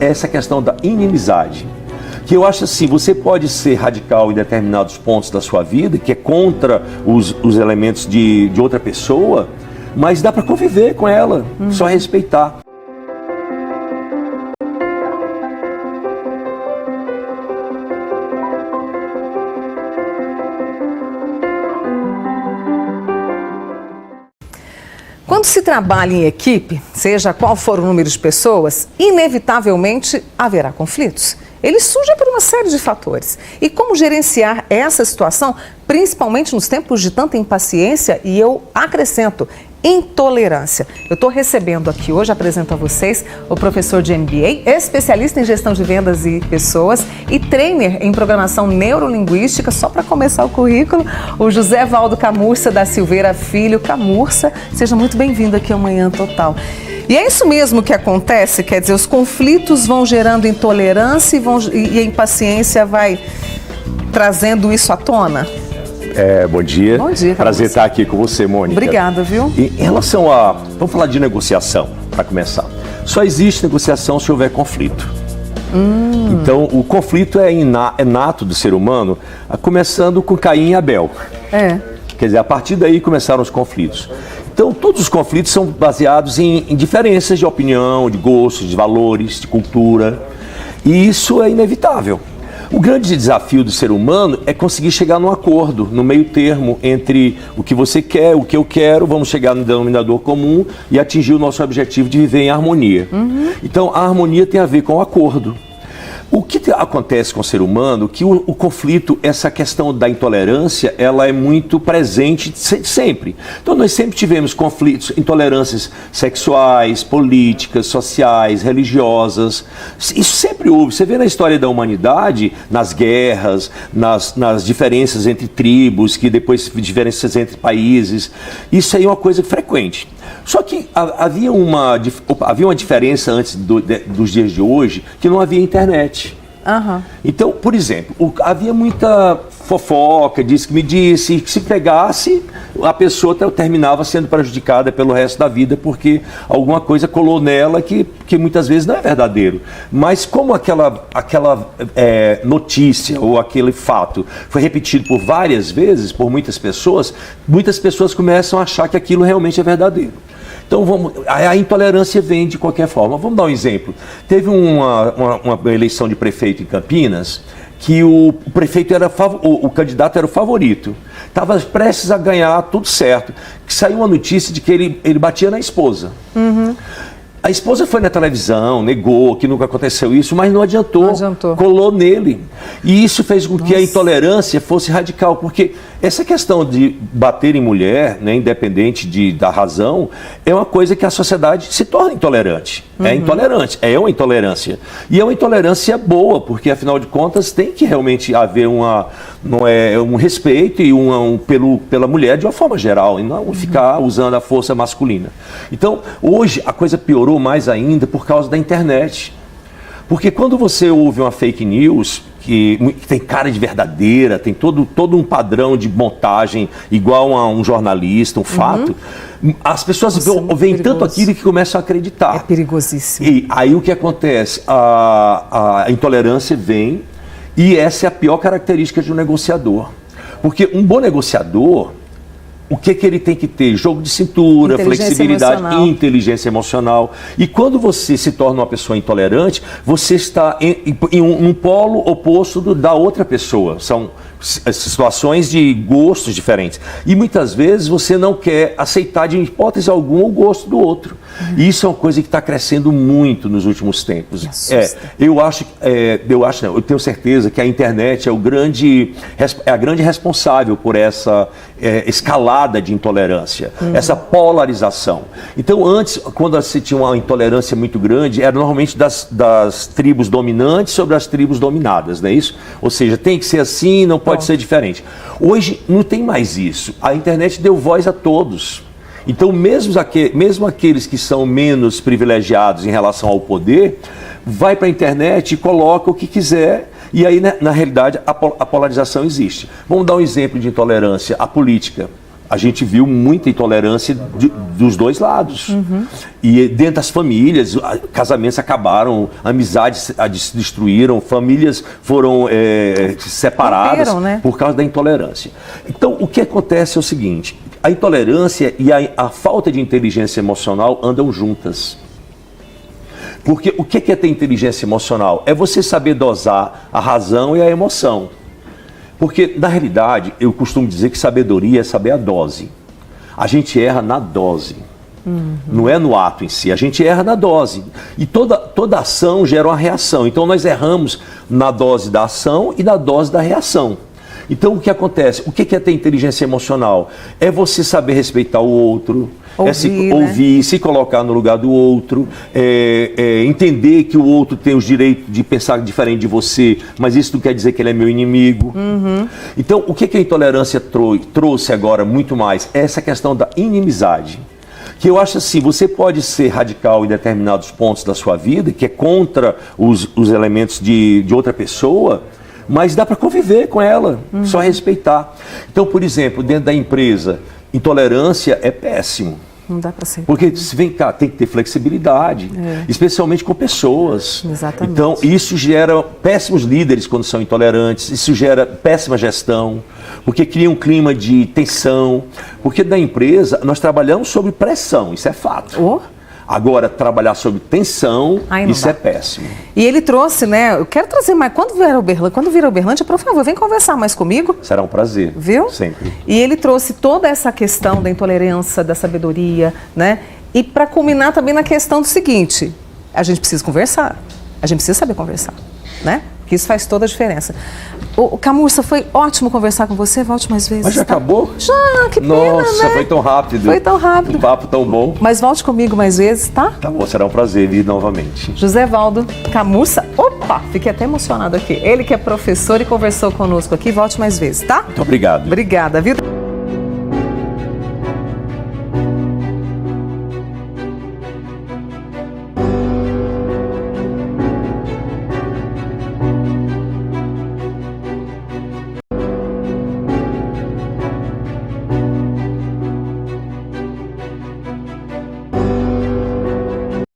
essa questão da inimizade. Que eu acho assim, você pode ser radical em determinados pontos da sua vida, que é contra os elementos de outra pessoa, mas dá para conviver com ela, só respeitar. Quando se trabalha em equipe, seja qual for o número de pessoas, inevitavelmente haverá conflitos. Eles surgem por uma série de fatores. E como gerenciar essa situação, principalmente nos tempos de tanta impaciência e eu acrescento, intolerância. Eu estou recebendo aqui hoje, apresento a vocês, o professor de MBA, especialista em gestão de vendas e pessoas e trainer em programação neurolinguística, só para começar o currículo, o José Valdo Camurça da Silveira Filho. Camurça, seja muito bem-vindo aqui ao Manhã Total. E é isso mesmo que acontece, quer dizer, os conflitos vão gerando intolerância e a impaciência vai trazendo isso à tona? Bom dia. Bom dia, prazer estar aqui com você, Mônica. Obrigada, viu? E em relação a... Vamos falar de negociação, para começar. Só existe negociação se houver conflito. Então, o conflito é inato do ser humano, começando com Caim e Abel. Quer dizer, a partir daí começaram os conflitos. Então, todos os conflitos são baseados em diferenças de opinião, de gostos, de valores, de cultura. E isso é inevitável. O grande desafio do ser humano é conseguir chegar num acordo, no meio termo entre o que você quer, o que eu quero, vamos chegar no denominador comum e atingir o nosso objetivo de viver em harmonia. Então, a harmonia tem a ver com o acordo. O que acontece com o ser humano, que o conflito, essa questão da intolerância, ela é muito presente sempre. Então nós sempre tivemos conflitos, intolerâncias sexuais, políticas, sociais, religiosas. Isso sempre houve. Você vê na história da humanidade, nas guerras, nas diferenças entre tribos, que depois diferenças entre países. Isso aí é uma coisa frequente. Só que havia uma diferença antes dos dias de hoje, que não havia internet. Então, por exemplo, havia muita fofoca, disse que me disse, que se pegasse, a pessoa terminava sendo prejudicada pelo resto da vida, porque alguma coisa colou nela que muitas vezes não é verdadeiro. Mas como aquela notícia ou aquele fato foi repetido por várias vezes, por muitas pessoas começam a achar que aquilo realmente é verdadeiro. Então a intolerância vem de qualquer forma. Vamos dar um exemplo. Teve uma eleição de prefeito em Campinas que o prefeito o candidato era o favorito. Estava prestes a ganhar, tudo certo. Que saiu uma notícia de que ele batia na esposa. A esposa foi na televisão, negou que nunca aconteceu isso, mas não adiantou. Colou nele. E isso fez com que a intolerância fosse radical, porque essa questão de bater em mulher, né, independente da razão, é uma coisa que a sociedade se torna intolerante. É intolerante, é uma intolerância. E é uma intolerância boa, porque afinal de contas tem que realmente haver um respeito e pela mulher de uma forma geral, e não ficar usando a força masculina. Então, hoje a coisa piorou mais ainda por causa da internet. Porque quando você ouve uma fake news, que tem cara de verdadeira, tem todo um padrão de montagem igual a um jornalista, um fato, as pessoas veem tanto aquilo que começam a acreditar. É perigosíssimo. E aí o que acontece? A intolerância vem, e essa é a pior característica de um negociador. Porque um bom negociador, o que ele tem que ter? Jogo de cintura, flexibilidade, inteligência emocional. E quando você se torna uma pessoa intolerante, você está em um polo oposto da outra pessoa. São situações de gostos diferentes. E muitas vezes você não quer aceitar de hipótese alguma o gosto do outro. E isso é uma coisa que está crescendo muito nos últimos tempos. Eu tenho certeza que a internet é a grande responsável por essa escalada de intolerância, essa polarização. Então antes, quando se tinha uma intolerância muito grande, era normalmente das tribos dominantes sobre as tribos dominadas, não é isso? Ou seja, tem que ser assim, não pode ser diferente. Hoje não tem mais isso. A internet deu voz a todos. Então mesmo aqueles que são menos privilegiados em relação ao poder, vai para a internet e coloca o que quiser. E aí, na realidade, a polarização existe. Vamos dar um exemplo de intolerância. A política. a gente viu muita intolerância dos dois lados. E dentro das famílias, casamentos acabaram, amizades se destruíram, famílias foram separadas Romperam, né? por causa da intolerância. Então, o que acontece é o seguinte, a intolerância e a falta de inteligência emocional andam juntas. Porque o que é ter inteligência emocional? É você saber dosar a razão e a emoção. Porque, na realidade, eu costumo dizer que sabedoria é saber a dose. A gente erra na dose. Não é no ato em si, a gente erra na dose. E toda ação gera uma reação. Então, nós erramos na dose da ação e na dose da reação. Então, o que acontece? O que é ter inteligência emocional? É você saber respeitar o outro, ouvir, se colocar no lugar do outro, entender que o outro tem os direitos de pensar diferente de você, mas isso não quer dizer que ele é meu inimigo. Então, o que a intolerância trouxe agora muito mais? É essa questão da inimizade. Que eu acho assim, você pode ser radical em determinados pontos da sua vida, que é contra os elementos de outra pessoa, mas dá para conviver com ela, só respeitar. Então, por exemplo, dentro da empresa, intolerância é péssimo. Não dá para ser. Porque, vem cá, tem que ter flexibilidade, especialmente com pessoas. Exatamente. Então, isso gera péssimos líderes quando são intolerantes, isso gera péssima gestão, porque cria um clima de tensão. Porque da empresa, nós trabalhamos sob pressão, isso é fato. Agora, trabalhar sob tensão, isso é péssimo. E ele trouxe, né? Eu quero trazer mais. Quando vir a Uberlândia, por favor, vem conversar mais comigo. Será um prazer. Viu? Sempre. E ele trouxe toda essa questão da intolerância, da sabedoria, né? E para culminar também na questão do seguinte: a gente precisa conversar. A gente precisa saber conversar, né? Que isso faz toda a diferença. Camurça, foi ótimo conversar com você. Volte mais vezes. Mas já acabou? Já, que pena, Nossa, né? foi tão rápido. Foi tão rápido. Um papo tão bom. Mas volte comigo mais vezes, tá? Tá bom, será um prazer vir novamente. José Valdo Camurça, opa, fiquei até emocionado aqui. Ele que é professor e conversou conosco aqui, volte mais vezes, tá? Muito obrigado. Obrigada, viu?